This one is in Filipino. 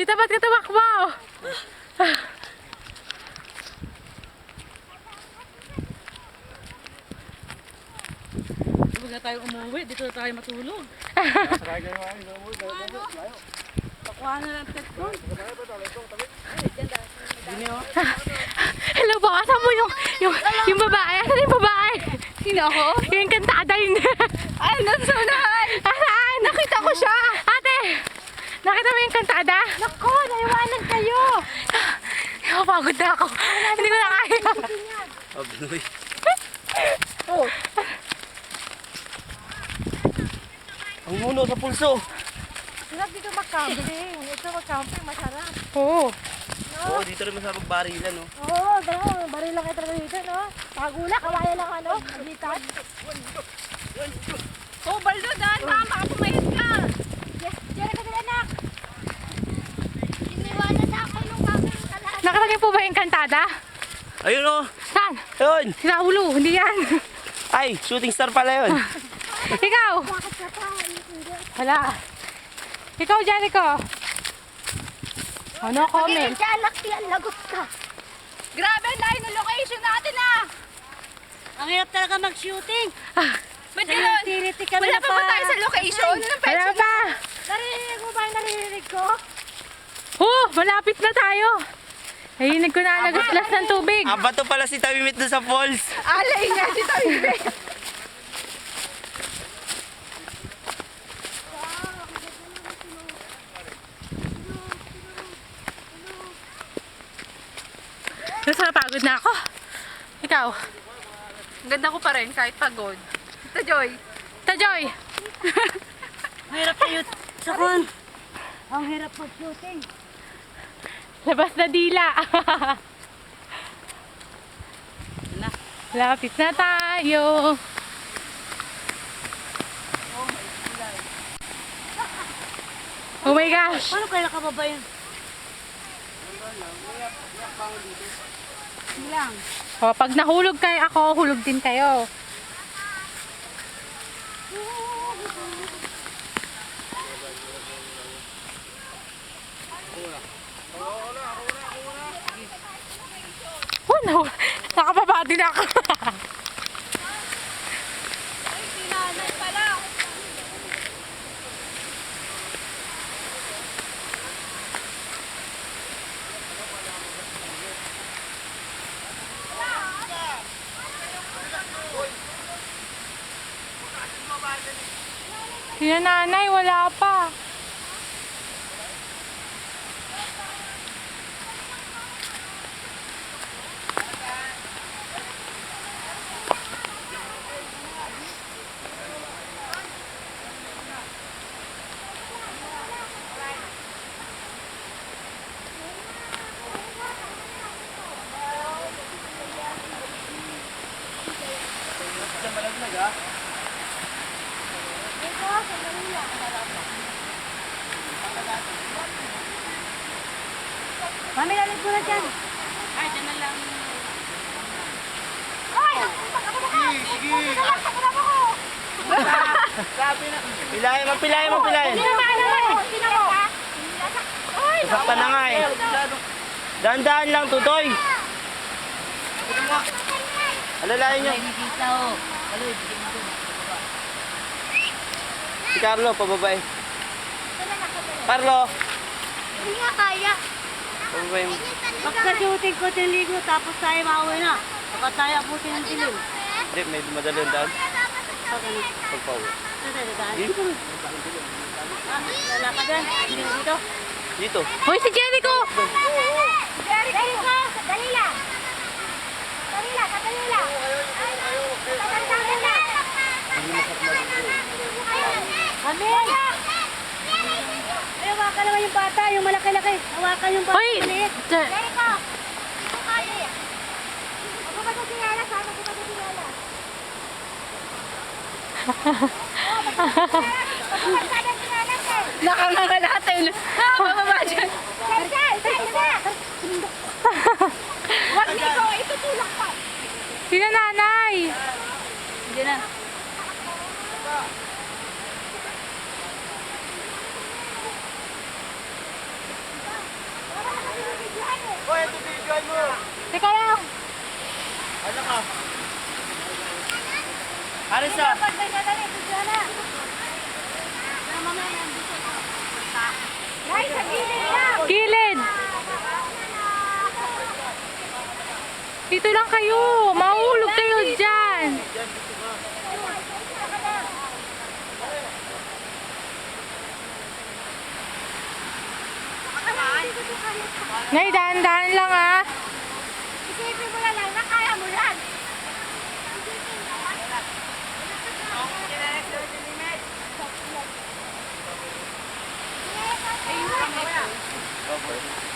Tita, ba't ka tumakbo? Huwag na tayo umuwi, dito na tayo matulog. Pakuha na lang tet ko. Hello po, asan mo yung babae? Asan yung babae? Sino ako? Yung kantada yun. Ay, nasa unahan! Asaan? Nakita ko siya! Ate! Nakita mo yung kantada? Nako, naiwanan kayo! Pagod na ako. Hindi ko na kaya. Abnoy. Oh, Ang muno sa pulso. sarap dito mag-camping. Ito mag-camping, masarap. Oo. Oo, dito rin masarap barilan, no? Oo, gano'n. Baril lang kayo talaga dito, no? Pagula, kawaya lang ano, naglitan. Oh, Baldo, dahan-dahan, baka pumahit ka. Yes, diyan ka din, anak. Iniwanan na ako nung gagawin ka lahat. Nakalagay po ba yung kantada? Ayun, oh. Saan? Ayun. Sinaulo, hindi yan. Ay, shooting star pala yun. Ikaw? Bakit ka pa? Wala. Ikaw, Jericho. Ano comment? Diyan, laktiyan, lagot ka. Grabe, layo ng location natin, ah. Ang hirap talaga mag-shooting. Ba't gano'n? Wala pa ba tayo sa location? Wala pa. Narinig mo ba yung naririnig ko? Oh, malapit na tayo. Narinig ko na naguslas ng tubig. Bato pala si Tamimit doon sa falls. Alay nga si Toybe. Nasa napagod na ako. Ikaw. Ang ganda ko pa rin kahit pagod. Ito, Joy. Tajoy. Hirap kayo sa kon. Ang hirap mag-shooting. Labas na dila. Lapit na tayo. Oh my gosh. Paano kaya nakababa yun? Lang. O, pag nahulog kayo ako, hulog din kayo. Oh no, nakababa din ako. Ay, sinanay pala. Sina nanay, wala pa. Mami, lalit mo na dyan. Ay, dyan na lang. Ay! Sige! Pilayan mo, pilayan mo, pilayan. Saktan na nga eh. Dahan-dahan lang, tutoy. Alalayan nyo. Si Carlo, pababay. Carlo, Hindi nga kaya. pababay mo. Pagka-shooting ko, tiligo, tapos tayo mauwi na. Saka tayo abutin ng dilim. Hindi, may madali ang daan. Pagpauwi. Dito. Lalakad yan. Hindi dito. Dito. Hoy, si Jericho! Jericho! Dali lang! Dali lang, dali lang! Tatanggalin na! Amin! Ay, hawakan naman yung bata, yung malaki-laki. Hawakan yung bata, Hoy! maliit. Jericho! Dito kayo. Ako ba ito sinala? Saan ako ba ito sinala? Nakanganga natin. Mababa dyan. Wag nito, itutulak pa. Sina nanay! Hindi na. Arisa! Nay, sa gilid lang. Gilid! Dito lang kayo. Mahulog kayo dyan. Nay, dahan-dahan lang ah. Isipin mo na lang na kaya mo yan. Ayun,